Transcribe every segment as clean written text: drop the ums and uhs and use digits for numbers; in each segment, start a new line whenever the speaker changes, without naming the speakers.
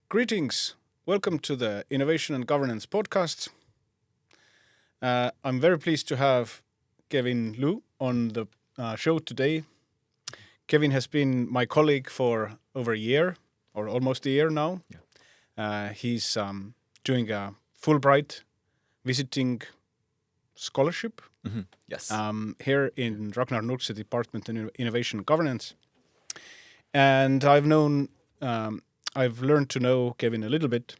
Greetings. Welcome to the Innovation and Governance podcast. I'm very pleased to have Kevin Liu on the show today. Kevin has been my colleague for over a year, or almost a year now. Yeah. He's doing a Fulbright visiting scholarship.
Mm-hmm. Yes.
Here in Ragnar Nurkse Department in Innovation and Governance. And I've learned to know Kevin a little bit.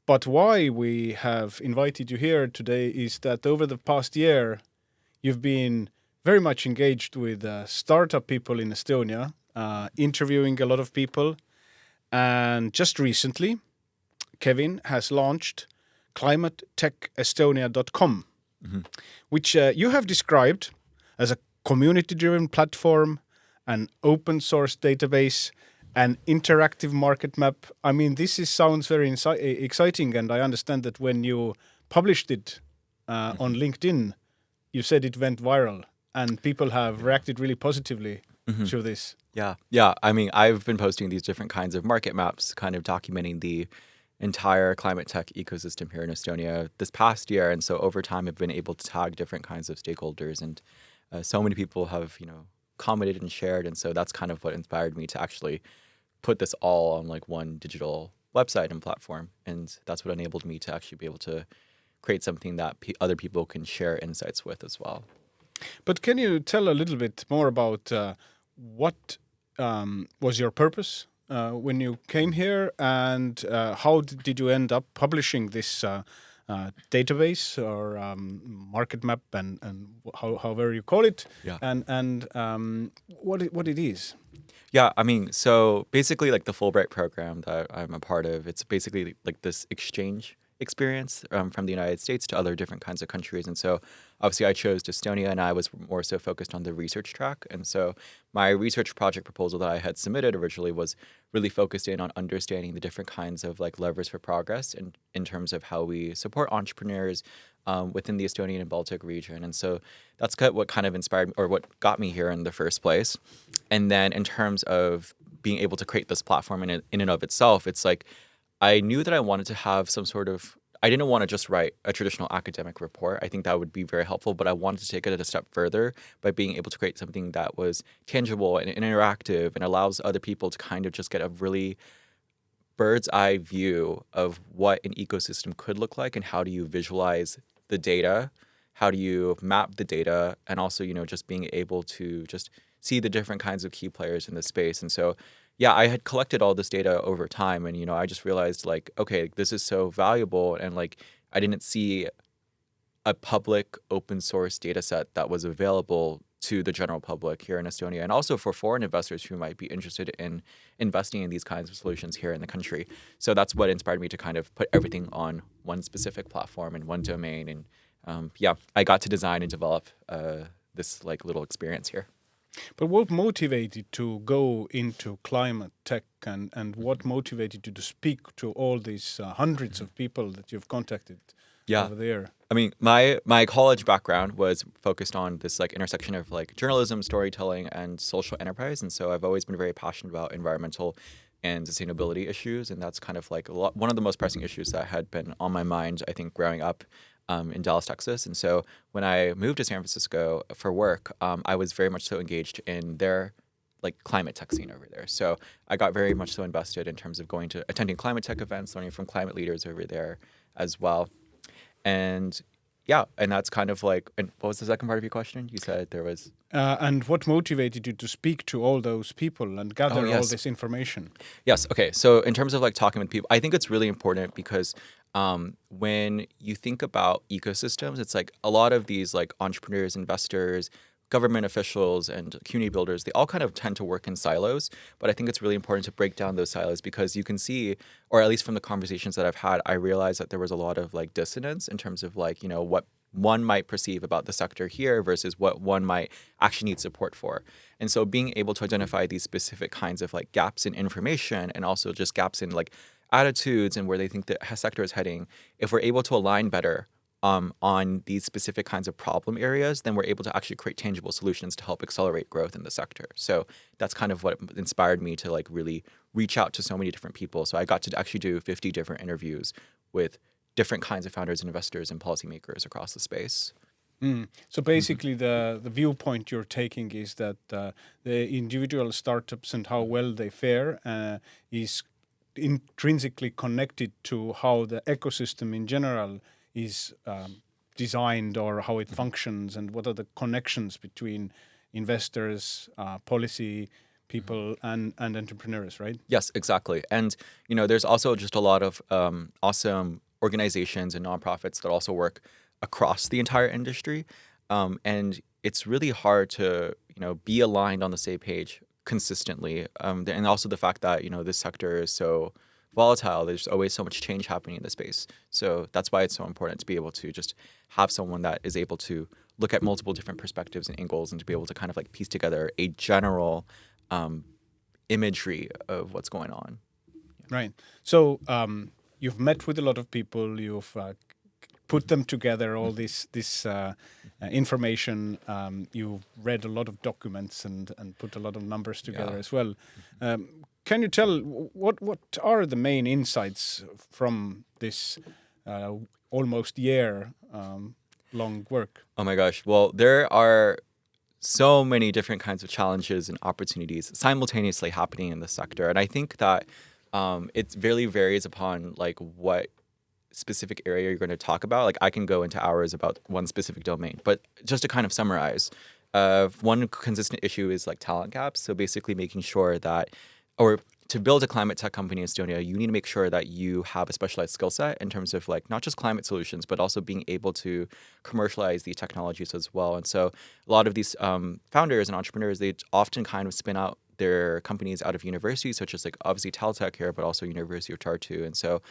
But why we have invited you here today is that over the past year, you've been very much engaged with startup people in Estonia, interviewing a lot of people. And just recently, Kevin has launched climatetchestonia.com, which you have described as a community-driven platform, an open source database, an interactive market map. I mean, sounds very exciting, and I understand that when you published it on LinkedIn, you said it went viral, and people have reacted really positively to this.
Yeah. I mean, I've been posting these different kinds of market maps, kind of documenting the entire climate tech ecosystem here in Estonia this past year, and so over time, I've been able to tag different kinds of stakeholders, and so many people have, commented and shared, and so that's kind of what inspired me to actually put this all on like one digital website and platform, and that's what enabled me to actually be able to create something that other people can share insights with as well.
But can you tell a little bit more about what was your purpose when you came here, and how did you end up publishing this database or market map, and however you call it, and what it is?
Yeah, I mean, so basically like the Fulbright program that I'm a part of, it's basically like this exchange experience from the United States to other different kinds of countries. And so obviously I chose Estonia, and I was more so focused on the research track. And so my research project proposal that I had submitted originally was really focused in on understanding the different kinds of like levers for progress in terms of how we support entrepreneurs within the Estonian and Baltic region. And so that's what kind of inspired me, or what got me here in the first place. And then in terms of being able to create this platform in and of itself, it's like I knew that I wanted to have some sort of, I didn't want to just write a traditional academic report. I think that would be very helpful, but I wanted to take it a step further by being able to create something that was tangible and interactive and allows other people to kind of just get a really bird's eye view of what an ecosystem could look like, and how do you visualize the data, how do you map the data, and also, just being able to just see the different kinds of key players in the space. And so, yeah, I had collected all this data over time, and, I just realized like, okay, this is so valuable, and like I didn't see a public open source data set that was available to the general public here in Estonia, and also for foreign investors who might be interested in investing in these kinds of solutions here in the country. So that's what inspired me to kind of put everything on one specific platform and one domain. And I got to design and develop this like little experience here.
But what motivated to go into climate tech, and what motivated you to speak to all these hundreds of people that you've contacted over there?
I mean, my college background was focused on this like intersection of like journalism, storytelling, and social enterprise. And so I've always been very passionate about environmental and sustainability issues. And that's kind of like one of the most pressing issues that had been on my mind, I think, growing up in Dallas, Texas. And so when I moved to San Francisco for work, I was very much so engaged in their like climate tech scene over there. So I got very much so invested in terms of attending climate tech events, learning from climate leaders over there as well. And that's kind of like, and what was the second part of your question? You said there was...
and what motivated you to speak to all those people and gather all this information?
Yes. Okay. So in terms of like talking with people, I think it's really important because when you think about ecosystems, it's like a lot of these like entrepreneurs, investors, government officials, and community builders, they all kind of tend to work in silos. But I think it's really important to break down those silos, because you can see, or at least from the conversations that I've had, I realized that there was a lot of like dissonance in terms of like, what one might perceive about the sector here versus what one might actually need support for. And so being able to identify these specific kinds of like gaps in information, and also just gaps in like attitudes and where they think the sector is heading, if we're able to align better on these specific kinds of problem areas, then we're able to actually create tangible solutions to help accelerate growth in the sector. So that's kind of what inspired me to like really reach out to so many different people. So I got to actually do 50 different interviews with different kinds of founders, investors, and policymakers across the space.
So basically, the viewpoint you're taking is that the individual startups and how well they fare is intrinsically connected to how the ecosystem in general is designed or how it functions, and what are the connections between investors, policy people, and entrepreneurs, right?
Yes, exactly. And, there's also just a lot of awesome organizations and nonprofits that also work across the entire industry. And it's really hard to, be aligned on the same page consistently. And also the fact that, this sector is so volatile. There's always so much change happening in the space. So that's why it's so important to be able to just have someone that is able to look at multiple different perspectives and angles and to be able to kind of like piece together a general imagery of what's going on.
Right. So you've met with a lot of people. You've put them together, all this information. You've read a lot of documents and put a lot of numbers together as well. Can you tell what are the main insights from this almost year long work?
Oh my gosh. Well, there are so many different kinds of challenges and opportunities simultaneously happening in the sector. And I think that it really varies upon like what specific area you're going to talk about. Like I can go into hours about one specific domain, but just to kind of summarize, one consistent issue is like talent gaps. So basically making sure that, or to build a climate tech company in Estonia, you need to make sure that you have a specialized skill set in terms of like not just climate solutions, but also being able to commercialize these technologies as well. And so a lot of these founders and entrepreneurs, they often kind of spin out their companies out of universities, such as like obviously Caltech here, but also University of Tartu. And so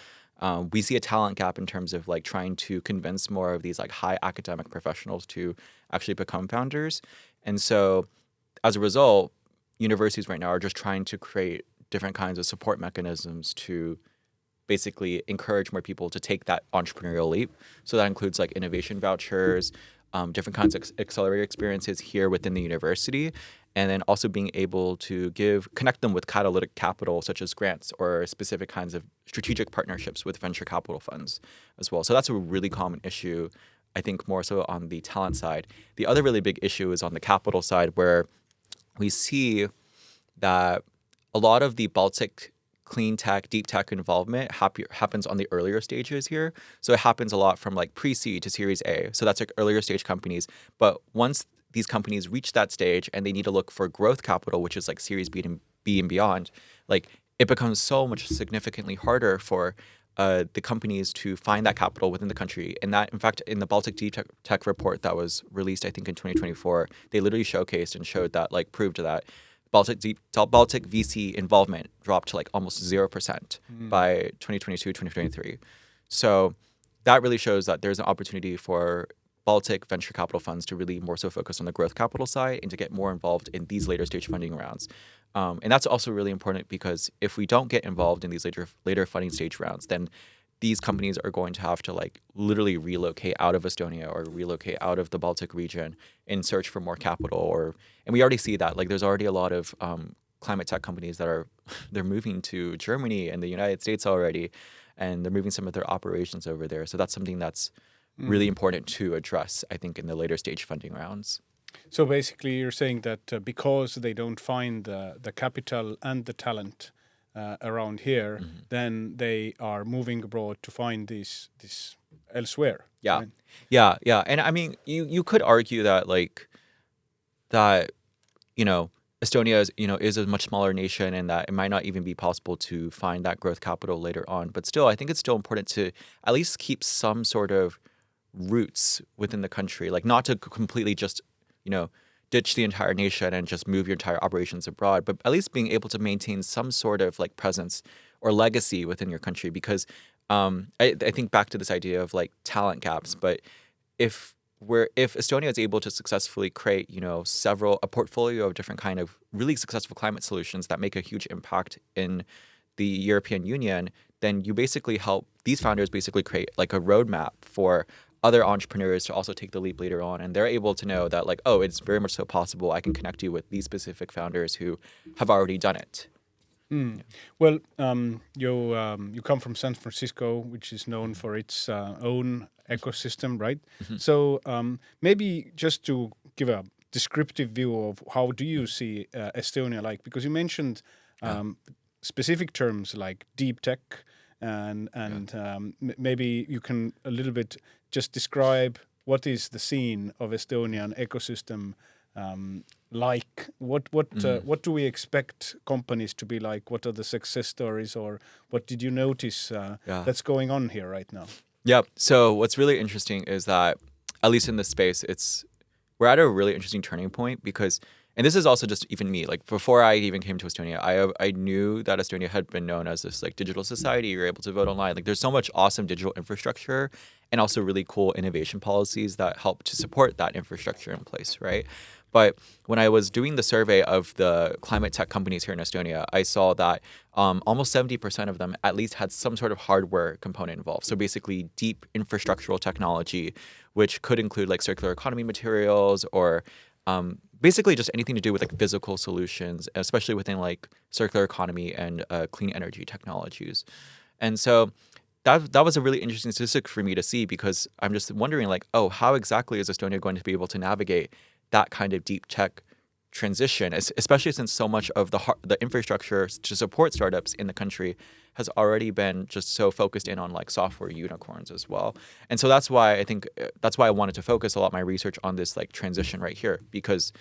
we see a talent gap in terms of like trying to convince more of these like high academic professionals to actually become founders. And so as a result, universities right now are just trying to create different kinds of support mechanisms to basically encourage more people to take that entrepreneurial leap. So that includes like innovation vouchers, different kinds of accelerator experiences here within the university, and then also being able to connect them with catalytic capital, such as grants or specific kinds of strategic partnerships with venture capital funds as well. So that's a really common issue, I think more so on the talent side. The other really big issue is on the capital side, where we see that a lot of the Baltic clean tech, deep tech involvement happens on the earlier stages here. So it happens a lot from like pre-seed to Series A. So that's like earlier stage companies. But once these companies reach that stage and they need to look for growth capital, which is like Series B and beyond, like it becomes so much significantly harder for the companies to find that capital within the country. And that, in fact, in the Baltic Deep Tech report that was released, I think in 2024, they literally showcased and showed that, like proved that Baltic VC involvement dropped to like almost 0% by 2022, 2023. So that really shows that there's an opportunity for Baltic venture capital funds to really more so focus on the growth capital side and to get more involved in these later stage funding rounds. And that's also really important because if we don't get involved in these later funding stage rounds, then these companies are going to have to like literally relocate out of Estonia or relocate out of the Baltic region in search for more capital. And we already see that, like there's already a lot of climate tech companies that they're moving to Germany and the United States already, and they're moving some of their operations over there. So that's something that's really important to address, I think, in the later stage funding rounds.
So basically you're saying that because they don't find the capital and the talent around here, then they are moving abroad to find this elsewhere.
Yeah,
right?
yeah. And I mean, you could argue that Estonia is a much smaller nation, and that it might not even be possible to find that growth capital later on. But still, I think it's still important to at least keep some sort of roots within the country, like not to completely just ditch the entire nation and just move your entire operations abroad, but at least being able to maintain some sort of like presence or legacy within your country. Because I think back to this idea of like talent gaps, but if Estonia is able to successfully create, a portfolio of different kind of really successful climate solutions that make a huge impact in the European Union, then you basically help these founders basically create like a roadmap for other entrepreneurs to also take the leap later on, and they're able to know that like, oh, it's very much so possible. I can connect you with these specific founders who have already done it.
Well, you come from San Francisco, which is known for its own ecosystem, right? So maybe just to give a descriptive view of how do you see Estonia like, because you mentioned specific terms like deep tech, and maybe you can a little bit just describe what is the scene of Estonian ecosystem like. What do we expect companies to be like? What are the success stories, or what did you notice that's going on here right now?
Yeah. So what's really interesting is that, at least in this space, we're at a really interesting turning point because, and this is also just even me, like before I even came to Estonia, I knew that Estonia had been known as this like digital society. You're able to vote online. Like there's so much awesome digital infrastructure and also really cool innovation policies that help to support that infrastructure in place, right? But when I was doing the survey of the climate tech companies here in Estonia, I saw that almost 70% of them at least had some sort of hardware component involved. So basically deep infrastructural technology, which could include like circular economy materials or basically just anything to do with like physical solutions, especially within like circular economy and clean energy technologies. And so that was a really interesting statistic for me to see, because I'm just wondering like, oh, how exactly is Estonia going to be able to navigate that kind of deep tech transition, especially since so much of the infrastructure to support startups in the country has already been just so focused in on like software unicorns as well. And so that's why I wanted to focus a lot of my research on this like transition right here, because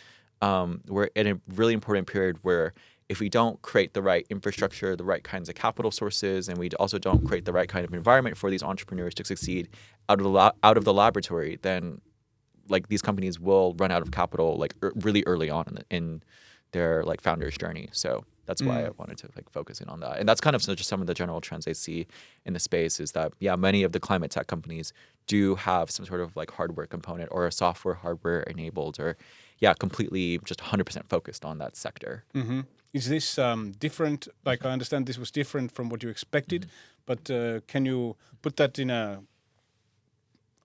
we're in a really important period where if we don't create the right infrastructure, the right kinds of capital sources, and we also don't create the right kind of environment for these entrepreneurs to succeed out of the laboratory, then like these companies will run out of capital like really early on in their like founder's journey. So that's why I wanted to like focus in on that. And that's kind of just some of the general trends I see in the space is that, yeah, many of the climate tech companies do have some sort of like hardware component or a software hardware enabled or, yeah, completely just 100% focused on that sector.
Mm-hmm. Is this different? Like I understand this was different from what you expected, but can you put that in a,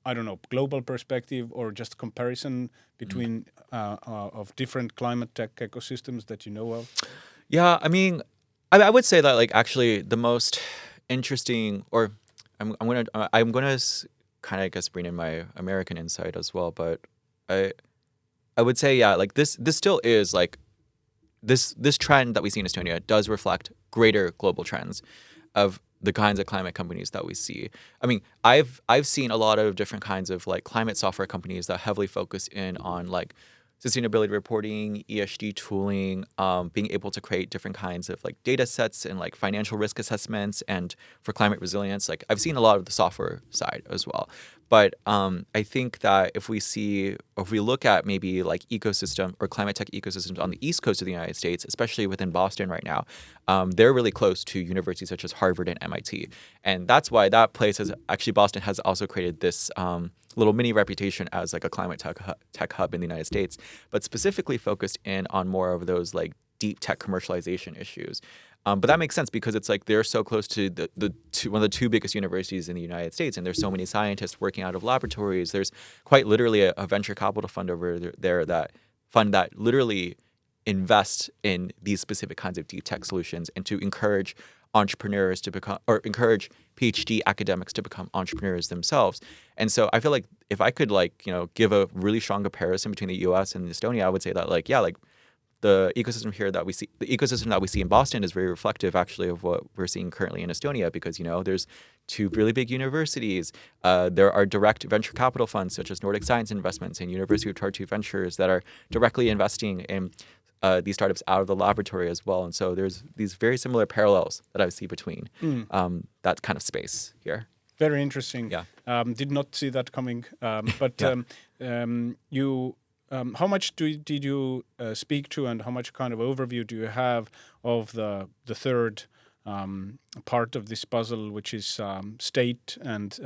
I don't know, global perspective or just comparison between of different climate tech ecosystems that you know of?
Yeah, I mean, I would say that like actually the most interesting, or I'm gonna kind of I guess bring in my American insight as well, but I would say yeah, like this still is like this trend that we see in Estonia does reflect greater global trends of the kinds of climate companies that we see. I mean, I've seen a lot of different kinds of like climate software companies that heavily focus in on like sustainability reporting, ESG tooling, being able to create different kinds of like data sets and like financial risk assessments and for climate resilience. Like I've seen a lot of the software side as well. But I think that if we look at maybe like ecosystem or climate tech ecosystems on the East Coast of the United States, especially within Boston right now, they're really close to universities such as Harvard and MIT. And that's why that place Boston has also created this little mini reputation as like a climate tech hub in the United States, but specifically focused in on more of those like deep tech commercialization issues. But that makes sense because it's like they're so close to one of the two biggest universities in the United States, and there's so many scientists working out of laboratories. There's quite literally a venture capital fund over there that literally invest in these specific kinds of deep tech solutions and to encourage entrepreneurs to become, or encourage PhD academics to become entrepreneurs themselves. And so I feel like if I could give a really strong comparison between the US and Estonia, I would say that the ecosystem that we see in Boston is very reflective actually of what we're seeing currently in Estonia, because there's two really big universities. There are direct venture capital funds such as Nordic Science Investments and University of Tartu Ventures that are directly investing in these startups out of the laboratory as well. And so there's these very similar parallels that I see between that kind of space here.
Very interesting.
Yeah.
Did not see that coming. But you. How much did you speak to, and how much kind of overview do you have of the third part of this puzzle, which is state and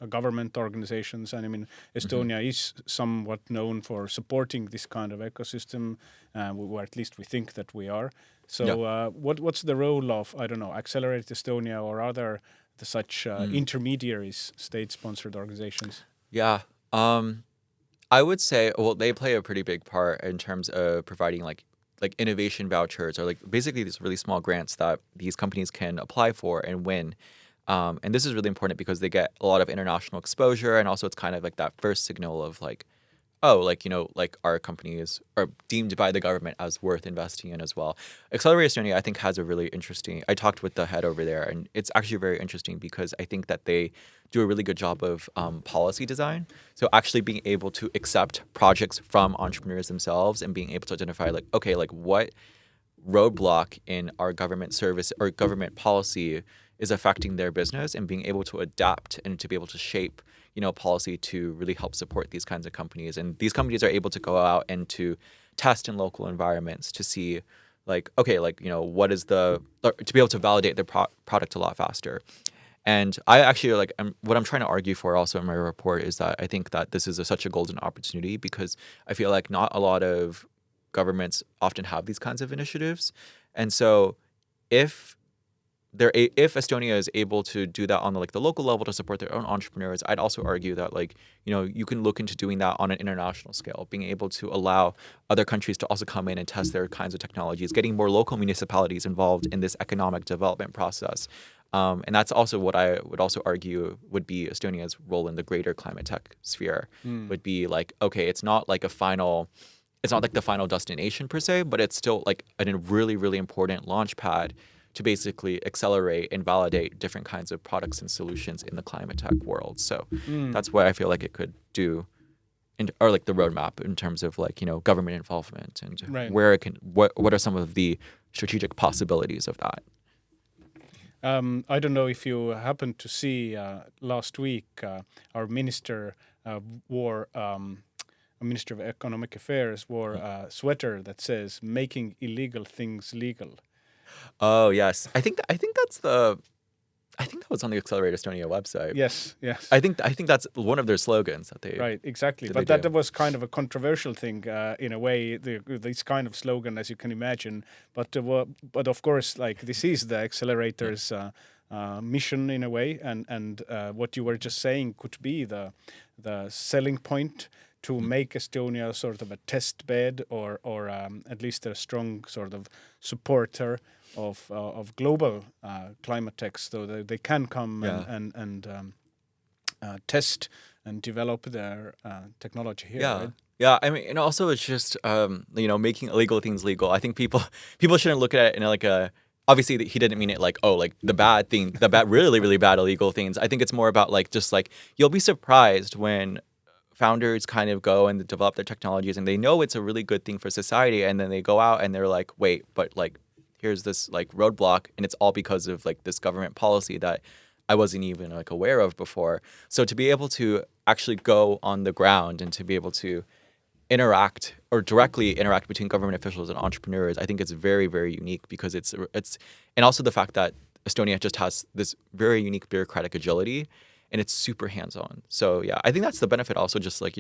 government organizations? And I mean, Estonia is somewhat known for supporting this kind of ecosystem, or at least we think that we are. So what's the role of, I don't know, Accelerate Estonia or other such intermediaries, state-sponsored organizations?
Yeah. I would say, well, they play a pretty big part in terms of providing like innovation vouchers or like basically these really small grants that these companies can apply for and win. And this is really important because they get a lot of international exposure, and also it's kind of like that first signal of like, oh, like, like our companies are deemed by the government as worth investing in as well. Accelerate Estonia, I think, has a really interesting. I talked with the head over there, and it's actually very interesting because I think that they do a really good job of policy design. So actually being able to accept projects from entrepreneurs themselves and being able to identify like, okay, like what roadblock in our government service or government policy is affecting their business, and being able to adapt and to be able to shape policy to really help support these kinds of companies. And these companies are able to go out and to test in local environments to see like, okay, like, what is to be able to validate their product a lot faster. And I actually like what I'm trying to argue for also in my report is that I think that this is such a golden opportunity, because I feel like not a lot of governments often have these kinds of initiatives. And so if if Estonia is able to do that on the local level to support their own entrepreneurs, I'd also argue that like, you can look into doing that on an international scale, being able to allow other countries to also come in and test their kinds of technologies, getting more local municipalities involved in this economic development process. And that's also what I would also argue would be Estonia's role in the greater climate tech sphere. Would be like, okay, it's not like the final destination per se, but it's still like a really, really important launch pad to basically accelerate and validate different kinds of products and solutions in the climate tech world. So that's what I feel like it could do, or like the roadmap in terms of like, government involvement and
Right.
where it can, what are some of the strategic possibilities of that.
I don't know if you happened to see last week our minister wore a minister of economic affairs wore a sweater that says "making illegal things legal."
Oh yes, I think that was on the Accelerate Estonia website.
Yes, yes.
I think that's one of their slogans that they
Right, exactly.
that
But
they
that
do.
was kind of a controversial thing in a way. This kind of slogan, as you can imagine. But of course, like this is the accelerator's mission in a way, and what you were just saying could be the selling point to make Estonia sort of a test bed, or at least a strong sort of supporter of global climate tech, so that they can come
Yeah.
and test and develop their technology here.
Yeah.
Right?
Yeah, I mean, and also it's just making illegal things legal. I think people shouldn't look at it in like a, obviously he didn't mean it like, oh, like the bad thing, the bad really really bad illegal things. I think it's more about like just like you'll be surprised when founders kind of go and develop their technologies and they know it's a really good thing for society, and then they go out and they're like, wait, but like here's this like roadblock, and it's all because of like this government policy that I wasn't even like aware of before. So to be able to actually go on the ground and to be able to interact or directly interact between government officials and entrepreneurs, I think it's very, very unique, because it's and also the fact that Estonia just has this very unique bureaucratic agility, and it's super hands-on. So yeah, I think that's the benefit also, just like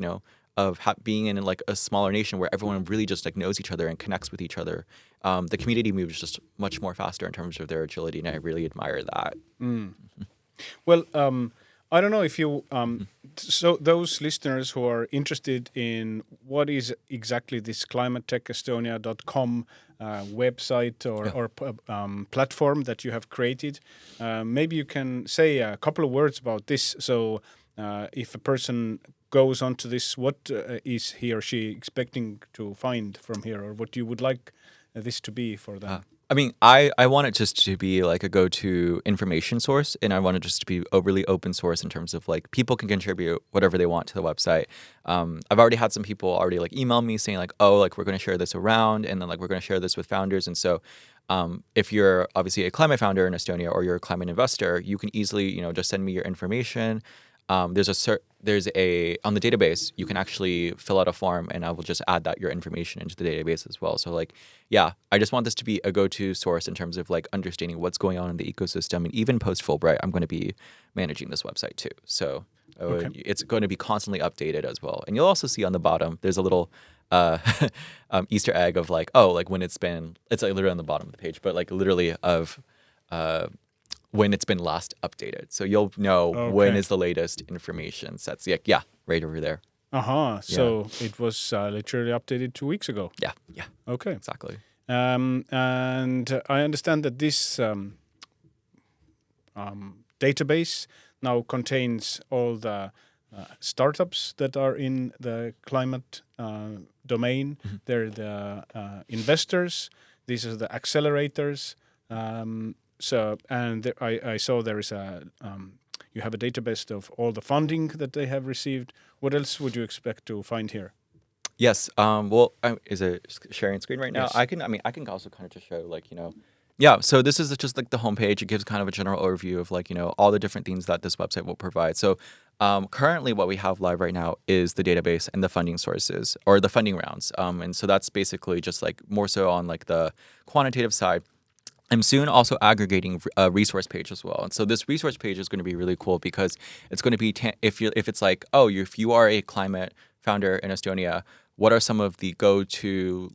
of being in like a smaller nation where everyone really just like knows each other and connects with each other. The community moves just much more faster in terms of their agility, and I really admire that.
Well, I don't know if you so those listeners who are interested in what is exactly this climatetechestonia.com website or platform that you have created, maybe you can say a couple of words about this. So if a person goes onto this, what is he or she expecting to find from here, or what you would like this to be for them?
I mean, I want it just to be like a go-to information source, and I want it just to be a really open source in terms of like people can contribute whatever they want to the website. I've already had some people already like email me saying like, oh, like we're going to share this around, and then like we're going to share this with founders. And so if you're obviously a climate founder in Estonia or you're a climate investor, you can easily just send me your information. There's a on the database you can actually fill out a form, and I will just add your information into the database as well. So like, yeah, I just want this to be a go-to source in terms of like understanding what's going on in the ecosystem, and even post Fulbright, I'm going to be managing this website too. So it's going to be constantly updated as well. And you'll also see on the bottom there's a little Easter egg of like, oh, like when it's like literally on the bottom of the page, but like literally of when it's been last updated. So you'll know when
Okay.
is the latest information sets. Yeah, right over there.
So it was literally updated 2 weeks ago.
Yeah,
Okay.
exactly.
And I understand that this database now contains all the startups that are in the climate domain. They're the investors. These are the accelerators. I saw there is you have a database of all the funding that they have received. What else would you expect to find here?
Yes. Is it sharing screen right now?
Yes.
I can also kind of just show yeah. So this is just like the homepage. It gives kind of a general overview of all the different things that this website will provide. So currently what we have live right now is the database and the funding sources or the funding rounds. And so that's basically just like more so on like the quantitative side. I'm soon also aggregating a resource page as well. And so this resource page is going to be really cool because it's going to be if it's like, oh, if you are a climate founder in Estonia, what are some of the go-to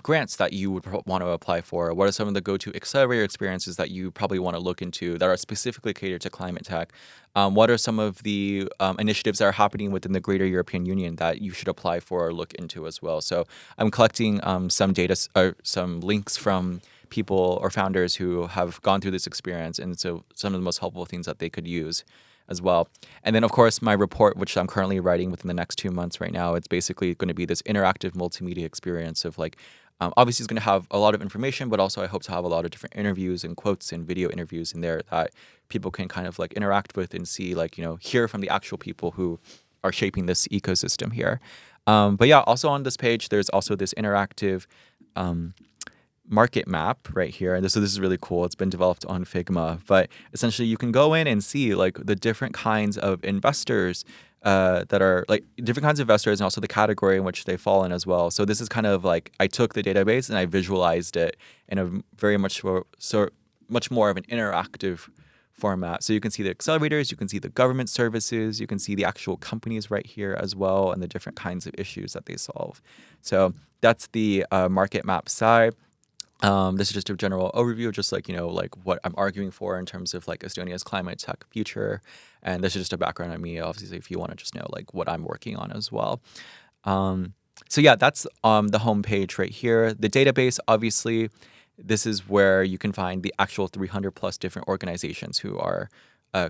grants that you would want to apply for? What are some of the go-to accelerator experiences that you probably want to look into that are specifically catered to climate tech? What are some of the initiatives that are happening within the greater European Union that you should apply for or look into as well? So I'm collecting some data, some links from people or founders who have gone through this experience, and so some of the most helpful things that they could use as well. And then, of course, my report, which I'm currently writing within the next 2 months right now, it's basically going to be this interactive multimedia experience of obviously it's going to have a lot of information, but also I hope to have a lot of different interviews and quotes and video interviews in there that people can kind of interact with and see, hear from the actual people who are shaping this ecosystem here. But yeah, also on this page, there's also this interactive market map right here. And this is really cool. It's been developed on Figma, but essentially you can go in and see the different kinds of investors that are different kinds of investors, and also the category in which they fall in as well. So this is kind of I took the database and I visualized it in a very much more of an interactive format. So you can see the accelerators, you can see the government services, you can see the actual companies right here as well, and the different kinds of issues that they solve. So that's the market map side. This is just a general overview of just what I'm arguing for in terms of Estonia's climate tech future. And this is just a background on me, obviously, if you want to just know what I'm working on as well. So yeah, that's the homepage right here. The database, obviously, this is where you can find the actual 300 plus different organizations who are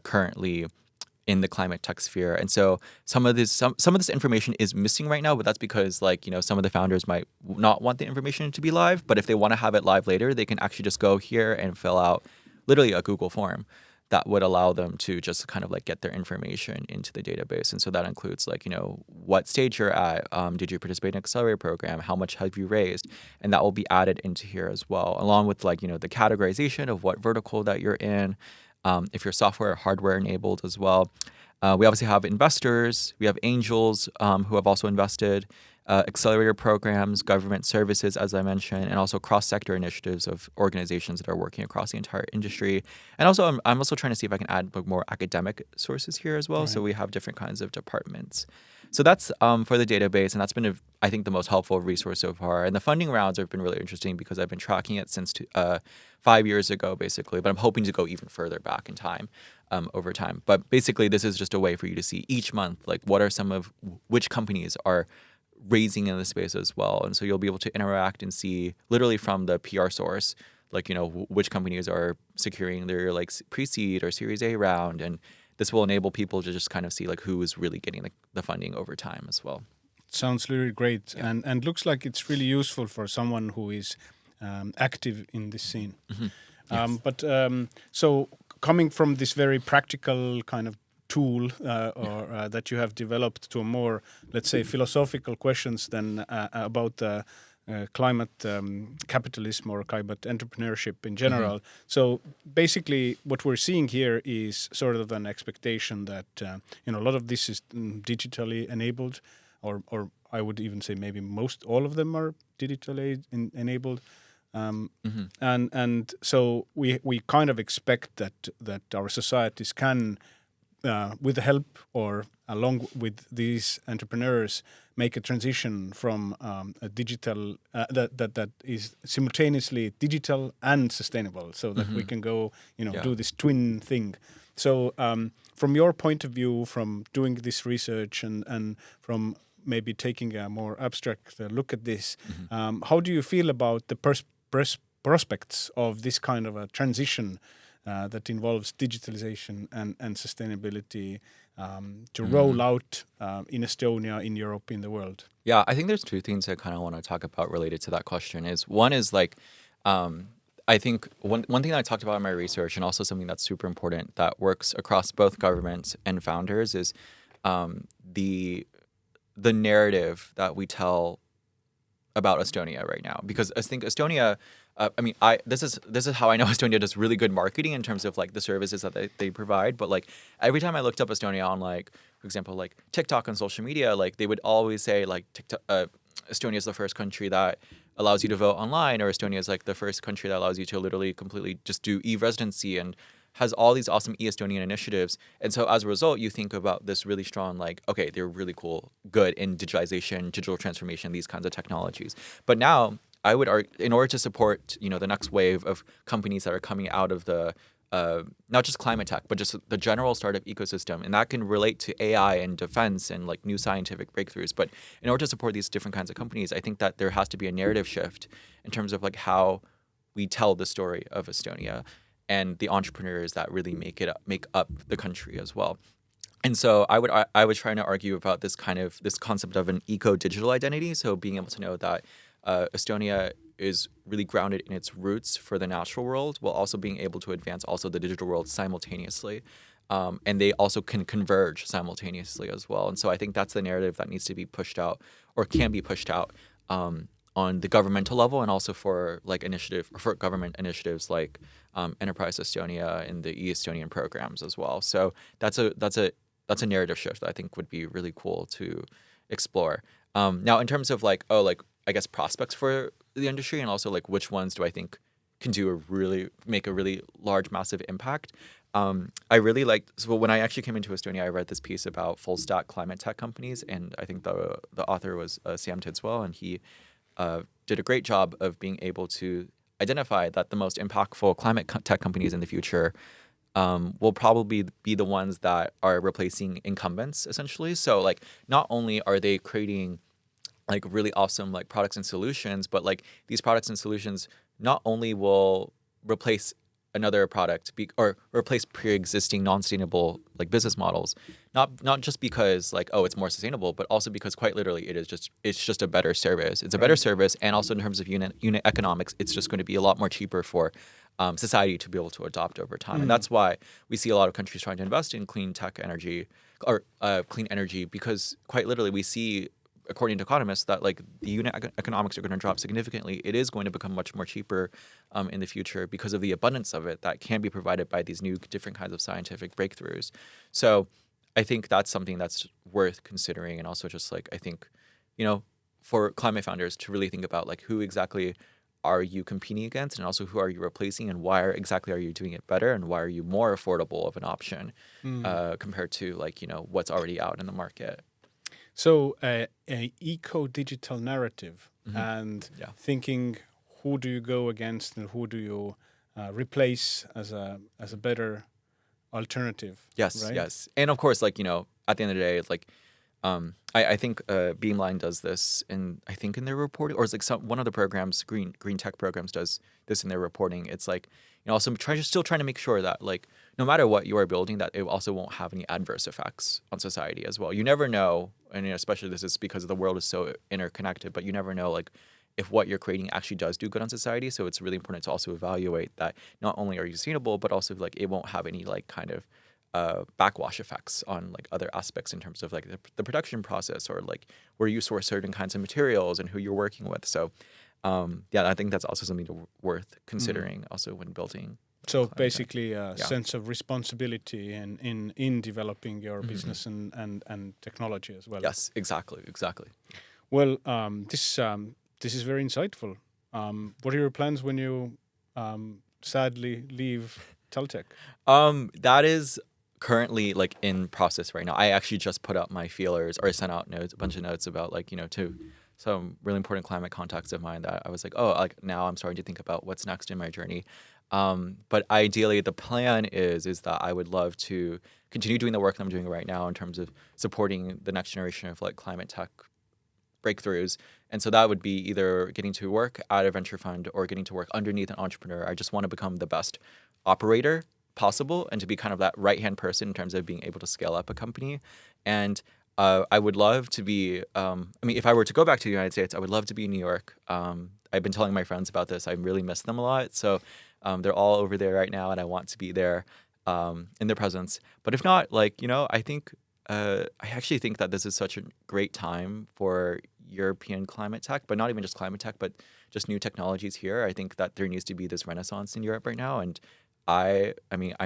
currently in the climate tech sphere. And so some of this information is missing right now, but that's because some of the founders might not want the information to be live, but if they want to have it live later, they can actually just go here and fill out literally a Google form that would allow them to just kind of get their information into the database. And so that includes what stage you're at, did you participate in an accelerator program, how much have you raised, and that will be added into here as well, along with the categorization of what vertical that you're in, if you're software or hardware enabled as well. We obviously have investors, we have angels who have also invested, accelerator programs, government services, as I mentioned, and also cross-sector initiatives of organizations that are working across the entire industry. And also, I'm also trying to see if I can add more academic sources here as well. Right. So we have different kinds of departments. So that's for the database, and that's been, I think, the most helpful resource so far. And the funding rounds have been really interesting because I've been tracking it since 5 years ago, basically, but I'm hoping to go even further back in time over time. But basically, this is just a way for you to see each month, what are some of which companies are raising in the space as well. And so you'll be able to interact and see literally from the PR source, which companies are securing their pre-seed or Series A round. And this will enable people to just kind of see who is really getting the funding over time as well.
Sounds really great.
Yeah.
And looks like it's really useful for someone who is active in this scene.
Mm-hmm.
Yes. So coming from this very practical kind of tool that you have developed to a more, let's say, philosophical questions than about climate capitalism or climate entrepreneurship in general. Mm-hmm. So basically what we're seeing here is sort of an expectation that a lot of this is digitally enabled, or I would even say maybe all of them are digitally enabled. Mm-hmm. And so we kind of expect that our societies can with the help or along with these entrepreneurs, make a transition from a digital that is simultaneously digital and sustainable, so that we can go,
Yeah.
do this twin thing. So from your point of view, from doing this research and from maybe taking a more abstract look at this, how do you feel about the prospects of this kind of a transition that involves digitalization and sustainability to roll out in Estonia, in Europe, in the world?
Yeah, I think there's two things I kind of want to talk about related to that question. Is one is like, I think one thing that I talked about in my research, and also something that's super important that works across both governments and founders, is the narrative that we tell about Estonia right now. Because I think Estonia, this is how I know Estonia does really good marketing in terms of like the services that they provide. But like every time I looked up Estonia on, like, for example, like TikTok and social media, like they would always say like Estonia is the first country that allows you to vote online, or Estonia is like the first country that allows you to literally completely just do e-residency and has all these awesome e-Estonian initiatives. And so as a result, you think about this really strong, like, okay, they're really cool, good in digitalization, digital transformation, these kinds of technologies. But now I would argue, in order to support, the next wave of companies that are coming out of the not just climate tech, but just the general startup ecosystem, and that can relate to AI and defense and like new scientific breakthroughs. But in order to support these different kinds of companies, I think that there has to be a narrative shift in terms of like how we tell the story of Estonia and the entrepreneurs that really make up the country as well. And so I was trying to argue about this concept of an eco-digital identity. So being able to know that Estonia is really grounded in its roots for the natural world, while also being able to advance also the digital world simultaneously. And they also can converge simultaneously as well. And so I think that's the narrative that needs to be pushed out, or can be pushed out, on the governmental level, and also for government initiatives like Enterprise Estonia and the e-Estonian programs as well. So that's a narrative shift that I think would be really cool to explore. Now, in terms of I guess prospects for the industry, and also like which ones do I think can make a really large, massive impact. I really liked. So when I actually came into Estonia, I read this piece about full stack climate tech companies, and I think the author was Sam Tidswell, and he did a great job of being able to identify that the most impactful climate tech companies in the future will probably be the ones that are replacing incumbents, essentially. So like not only are they creating like really awesome like products and solutions, but like these products and solutions not only will replace another product or replace pre-existing non-sustainable like business models, not just because like, oh, it's more sustainable, but also because quite literally it's just a better service. It's a better service, and also in terms of unit economics, it's just going to be a lot more cheaper for society to be able to adopt over time. And that's why we see a lot of countries trying to invest in clean tech energy or clean energy, because quite literally we see, according to economists, that like the unit economics are going to drop significantly. It is going to become much more cheaper in the future because of the abundance of it that can be provided by these new different kinds of scientific breakthroughs. So I think that's something that's worth considering. And also just like, I think, for climate founders to really think about like who exactly are you competing against, and also who are you replacing, and why exactly are you doing it better, and why are you more affordable of an option compared to like, what's already out in the market.
So a eco-digital narrative, and thinking who do you go against and who do you replace as a better alternative.
Yes,
right?
yes. And of course, like, at the end of the day, it's like, I think Beamline does this I think in their reporting, or it's like one of the programs, green tech programs, does this in their reporting. It's like, also still trying to make sure that like no matter what you are building, that it also won't have any adverse effects on society as well. You never know, and especially this is because the world is so interconnected, but you never know like if what you're creating actually does do good on society. So it's really important to also evaluate that not only are you sustainable, but also like it won't have any like kind of backwash effects on like other aspects in terms of like the production process, or like where you source certain kinds of materials and who you're working with. So I think that's also something worth considering also when building.
So basically a sense of responsibility in developing your business and technology as well.
Yes, exactly.
Well, this is very insightful. What are your plans when you sadly leave Teltech?
That is currently like in process right now. I actually just put out my feelers, or I sent out notes, a bunch of notes about like, to some really important climate contacts of mine that I was like, oh, like now I'm starting to think about what's next in my journey. But ideally, the plan is that I would love to continue doing the work that I'm doing right now in terms of supporting the next generation of like climate tech breakthroughs. And so that would be either getting to work at a venture fund or getting to work underneath an entrepreneur. I just want to become the best operator possible and to be kind of that right-hand person in terms of being able to scale up a company. And I would love to be, if I were to go back to the United States, I would love to be in New York. I've been telling my friends about this. I really miss them a lot. So they're all over there right now, and I want to be there in their presence. But if not, I think I actually think that this is such a great time for European climate tech, but not even just climate tech, but just new technologies here. I think that there needs to be this renaissance in Europe right now. And I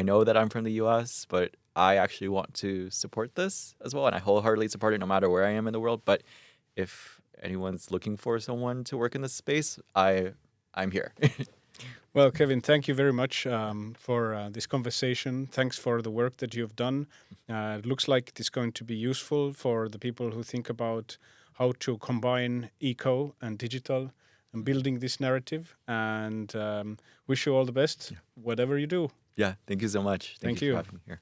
know that I'm from the US, but I actually want to support this as well. And I wholeheartedly support it no matter where I am in the world. But if anyone's looking for someone to work in this space, I'm here.
Well, Kevin, thank you very much for this conversation. Thanks for the work that you've done. It looks like it is going to be useful for the people who think about how to combine eco and digital and building this narrative. And wish you all the best, whatever you do.
Yeah, thank you so much.
Thank
you
you.
for having me here.